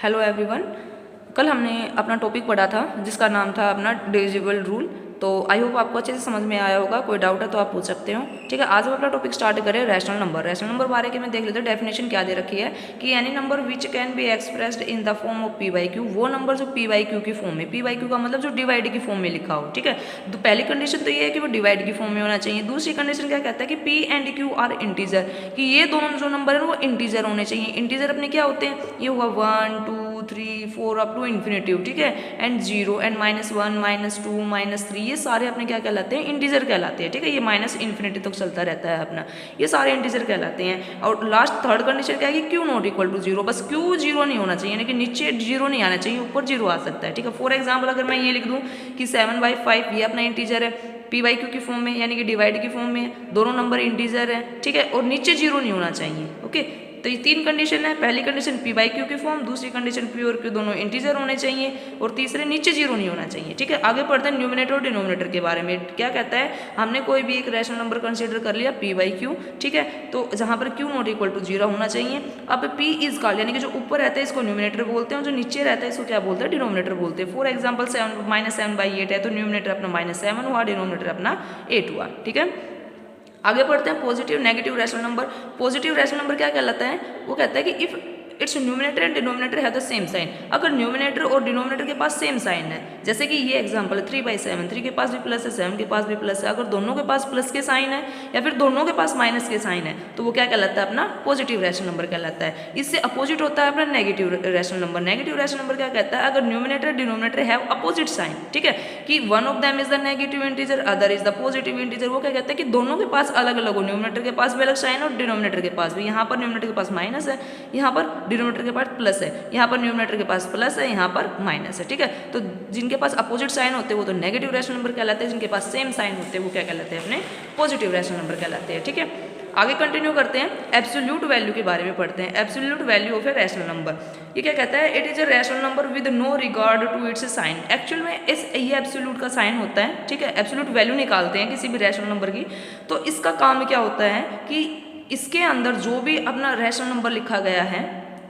Hello everyone. कल हमने अपना टॉपिक पढ़ा था जिसका नाम था अपना डिविजिबल रूल। तो आई होप आपको अच्छे से समझ में आया होगा। कोई डाउट है तो आप पूछ सकते हो। ठीक है, आज हम अपना टॉपिक स्टार्ट करें रैशनल नंबर। रैशनल नंबर बारे में देख लेते हैं। डेफिनेशन क्या दे रखी है कि any number which can be expressed in the form of P by Q, वो नंबर जो पी बाई क्यू की फॉर्म में, पी बाई क्यू का मतलब जो डिवाइड की फॉर्म में लिखा हो। ठीक है, तो पहली कंडीशन तो ये है कि वो डिवाइड की फॉर्म में होना चाहिए। दूसरी कंडीशन क्या कहता है कि P and Q R integer, कि ये दोनों जो नंबर है वो इंटीजर होने चाहिए। इंटीजर अपने क्या होते हैं, ये हुआ 1 2 3 4 अप टू इन्फिनिटिव। ठीक है, एंड 0 एंड -1 -2 -3 ये सारे अपने क्या कहलाते हैं, इंटीजर कहलाते हैं। ठीक है, ये माइनस इन्फिनिटी तक चलता रहता है अपना, ये सारे इंटीजर कहलाते हैं। और लास्ट थर्ड कंडीशन क्या है कि Q not equal to 0, bus queue 0 नहीं होना चाहिए, यानी कि नीचे 0 नहीं आना चाहिए, ऊपर 0 आ सकता है। ठीक है, फॉर एग्जाम्पल अगर मैं ये लिख दूँ कि 7/5 ये अपना इंटीजर है, पी बाई क्यू की फॉर्म में यानी कि डिवाइड की फॉर्म में, दोनों नंबर इंटीजर है। ठीक है, और नीचे 0 नहीं होना चाहिए। ओके, तो ये तीन कंडीशन है। पहली कंडीशन पी बाई क्यू की फॉर्म, दूसरी कंडीशन पी और क्यू दोनों इंटीजर होने चाहिए, और तीसरे नीचे 0 नहीं होना चाहिए। ठीक है, आगे पढ़ते हैं न्यूमिनेटर और डिनोमिनेटर के बारे में। क्या कहता है, हमने कोई भी एक रैशनल नंबर कंसीडर कर लिया पी बाई क्यू। ठीक है, तो जहाँ पर क्यू नॉट इक्वल टू 0 होना चाहिए। अब पी इज कॉल्ड, यानी कि जो ऊपर रहता है इसको न्यूमिनेटर बोलते हैं, और जो नीचे रहता है इसको क्या बोलते हैं, डिनोमिनेटर बोलते हैं। फॉर एग्जाम्पल -7/8 है, तो न्यूमिनेटर अपना -7 हुआ, डिनोमिनेटर अपना 8 हुआ। ठीक है, आगे पढ़ते हैं positive negative rational number. Positive rational number क्या कहलाता है, वो कहता है कि if its numerator and denominator है द सेम साइन, अगर न्यूमिनेटर और डिनोमिनेटर के पास सेम साइन है, जैसे कि ये एग्जांपल है 3/7, 3 के पास भी प्लस है, 7 के पास भी प्लस है, अगर दोनों के पास प्लस के साइन है या फिर दोनों के पास माइनस के साइन है, तो वो क्या कहलाता है, अपना पॉजिटिव रैशनल नंबर कहलाता है। इससे अपोजिट होता है अपना negative rational number. Negative rational number क्या कहता है, अगर numerator denominator have opposite sign, ठीक है, कि one of them is the negative integer, other is the positive integer, वो क्या कहता है कि दोनों के पास अलग अलग हो, न्यूमिनेटर के पास भी अलग साइन और डिनोमिनेटर के पास भी। यहाँ पर न्यूमिनेटर के पास माइनस है, यहाँ पर डिनोमिनेटर के पास प्लस है, यहाँ पर न्यूमिनेटर के पास प्लस है, यहाँ पर माइनस है। ठीक है, तो जिनके पास अपोजिट साइन होते हैं वो तो नेगेटिव रैशनल नंबर कहलाते हैं, जिनके पास सेम साइन होते हैं वो क्या कहलाते हैं, अपने पॉजिटिव रैशनल नंबर कहलाते हैं। ठीक है, आगे कंटिन्यू करते हैं, एब्सोल्यूट वैल्यू के बारे में पढ़ते हैं। Absolute value of a rational number, ये क्या कहता है, it is a rational number with no regard to its sign. Actual में ये एब्सोल्यूट का साइन होता है। ठीक है, एब्सोल्यूट वैल्यू निकालते हैं किसी भी रैशनल नंबर की, तो इसका काम क्या होता है कि इसके अंदर जो भी अपना रैशनल नंबर लिखा गया है,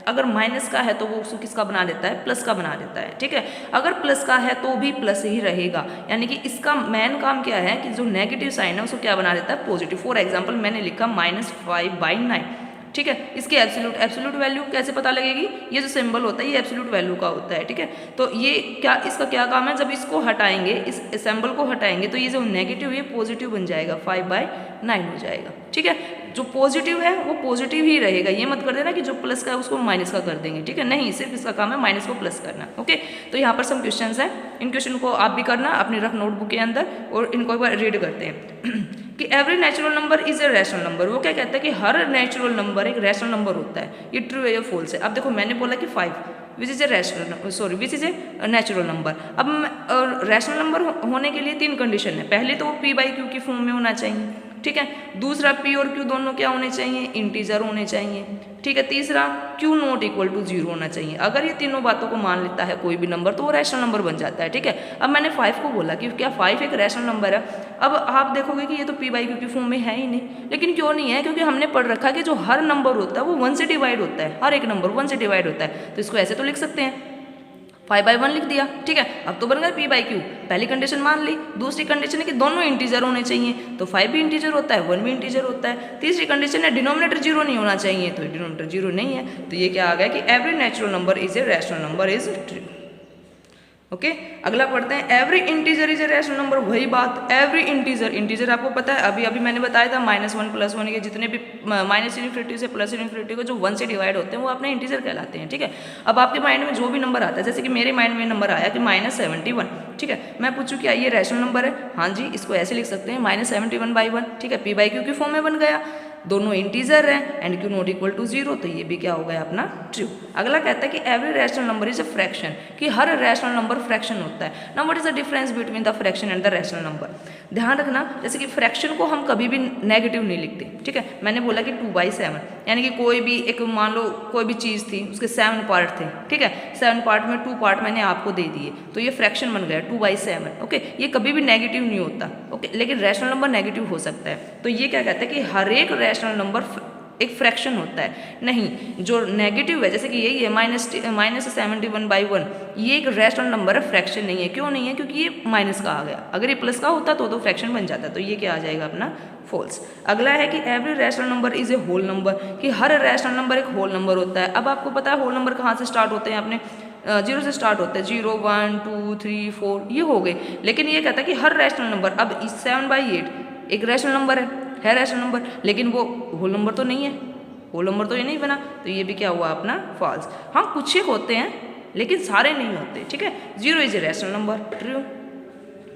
अगर माइनस का है तो वो उसको किसका बना देता है, प्लस का बना देता है। ठीक है, अगर प्लस का है तो भी प्लस ही रहेगा, यानी कि इसका मेन काम क्या है कि जो नेगेटिव साइन है उसको क्या बना देता है, पॉजिटिव। फॉर एग्जांपल मैंने लिखा -5/9। ठीक है, इसकी एब्सोल्यूट वैल्यू कैसे पता लगेगी, ये जो सिंबल होता है ये एब्सोल्यूट वैल्यू का होता है। ठीक है, तो ये क्या, इसका क्या काम है, जब इसको हटाएंगे, इस सिंबल को हटाएंगे, तो ये जो नेगेटिव है पॉजिटिव बन जाएगा, 5/9 हो जाएगा। ठीक है, जो पॉजिटिव है वो पॉजिटिव ही रहेगा, ये मत कर देना कि जो प्लस का है उसको माइनस का कर देंगे। ठीक है, नहीं, सिर्फ इसका काम है माइनस को प्लस करना। ओके, तो यहाँ पर सम क्वेश्चंस हैं, इन क्वेश्चन को आप भी करना अपनी रफ नोटबुक के अंदर, और इनको एक बार रीड करते हैं कि every natural number is A rational number. वो क्या कहता है कि हर नेचुरल नंबर एक रैशनल नंबर होता है। ये ट्रू है या फॉल्स है। अब देखो मैंने बोला कि 5 which is a natural number. अब रैशनल नंबर होने के लिए 3 कंडीशन है। पहले तो वो पी बाई क्यू की फॉर्म में होना चाहिए। ठीक है, दूसरा पी और क्यू दोनों क्या होने चाहिए, इंटीजर होने चाहिए। ठीक है, तीसरा क्यू नॉट इक्वल टू 0 होना चाहिए। अगर ये तीनों बातों को मान लेता है कोई भी नंबर तो वो रैशनल नंबर बन जाता है। ठीक है, अब मैंने 5 को बोला कि क्या 5 एक रैशनल नंबर है। अब आप देखोगे कि ये तो पी बाई क्यू की फॉर्म में है ही नहीं, लेकिन क्यों नहीं है, क्योंकि हमने पढ़ रखा है कि जो हर नंबर होता है वो 1 से डिवाइड होता है, हर एक नंबर 1 से डिवाइड होता है। तो इसको ऐसे तो लिख सकते हैं, 5/1 लिख दिया। ठीक है, अब तो बन गया पी बाई क्यू। पहली कंडीशन मान ली। दूसरी कंडीशन है कि दोनों इंटीजर होने चाहिए, तो 5 भी इंटीजर होता है, 1 भी इंटीजर होता है। तीसरी कंडीशन है डिनोमिनेटर 0 नहीं होना चाहिए, तो डिनोमिनेटर 0 नहीं है। तो ये क्या आ गया कि every natural number is A rational number is true. Okay, अगला पढ़ते हैं, every integer is a rational number. वही बात, एवरी इंटीजर आपको पता है, अभी मैंने बताया था -1 +1 के जितने भी माइनस इन्फिनिटी से प्लस इन्फिनिटी को जो 1 से डिवाइड होते हैं वो अपने इंटीजर कहलाते हैं। ठीक है, अब आपके माइंड में जो भी नंबर आता है, जैसे कि मेरे माइंड में नंबर आया कि -71। ठीक है, मैं पूछूं क्या ये रैशनल नंबर है, हाँ जी, इसको ऐसे लिख सकते हैं -71/1। ठीक है, पी बाई क्यू की फॉर्म में बन गया, दोनों इंटीजर है and Q not equal to 0, तो ये भी क्या हो गया अपना ट्रू। अगला कहता है कि every rational number is a fraction, कि हर रैशनल नंबर फ्रैक्शन होता है। Now what is the difference between the fraction and the rational number. ध्यान रखना, जैसे कि फ्रैक्शन को हम कभी भी नेगेटिव नहीं लिखते। ठीक है, मैंने बोला कि 2/7, यानी कि कोई भी एक, मान लो कोई भी चीज़ थी, उसके 7 पार्ट थे। ठीक है, 7 पार्ट में 2 पार्ट मैंने आपको दे दिए, तो ये फ्रैक्शन बन गया 2/7। ओके, ये कभी भी नेगेटिव नहीं होता। ओके, लेकिन रैशनल नंबर नेगेटिव हो सकता है। तो ये क्या कहता है कि हर एक रैशनल नंबर एक फ्रैक्शन होता है। नहीं, जो नेगेटिव है जैसे कि यही है -71/1, ये एक रैशनल नंबर है, फ्रैक्शन नहीं है। क्यों नहीं है? क्योंकि ये माइनस का आ गया। अगर ये प्लस का होता तो फ्रैक्शन बन जाता। तो ये क्या आ जाएगा अपना? फॉल्स। अगला है कि every rational number is a whole number, कि हर रैशनल नंबर एक होल नंबर होता है। अब आपको पता है होल नंबर कहाँ से स्टार्ट होते हैं? अपने 0 से स्टार्ट होते हैं, 0, 1, 2, 3, 4 ये हो गए। लेकिन ये कहता है कि हर रैशनल नंबर, अब 7/8 एक रैशनल नंबर है रैशनल नंबर, लेकिन वो होल नंबर तो नहीं है, होल नंबर तो ये नहीं बना। तो ये भी क्या हुआ अपना? फॉल्स। हाँ, कुछ एक होते हैं लेकिन सारे नहीं होते। ठीक है, 0 is a rational number, true.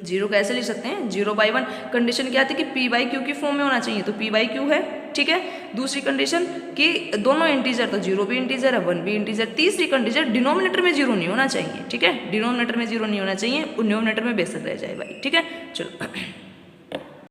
0 कैसे लिख सकते हैं? 0/1। कंडीशन क्या थी कि p/q की फॉर्म में होना चाहिए, तो p/q है। ठीक है, दूसरी कंडीशन कि दोनों इंटीजर, तो 0 भी इंटीजर है, 1 भी इंटीजर। तीसरी कंडीशन डिनोमिनेटर में 0 नहीं होना चाहिए। ठीक है, डिनोमिनेटर में 0 नहीं होना चाहिए, न्यूमिनेटर में बेशक रह जाए भाई। ठीक है, चलो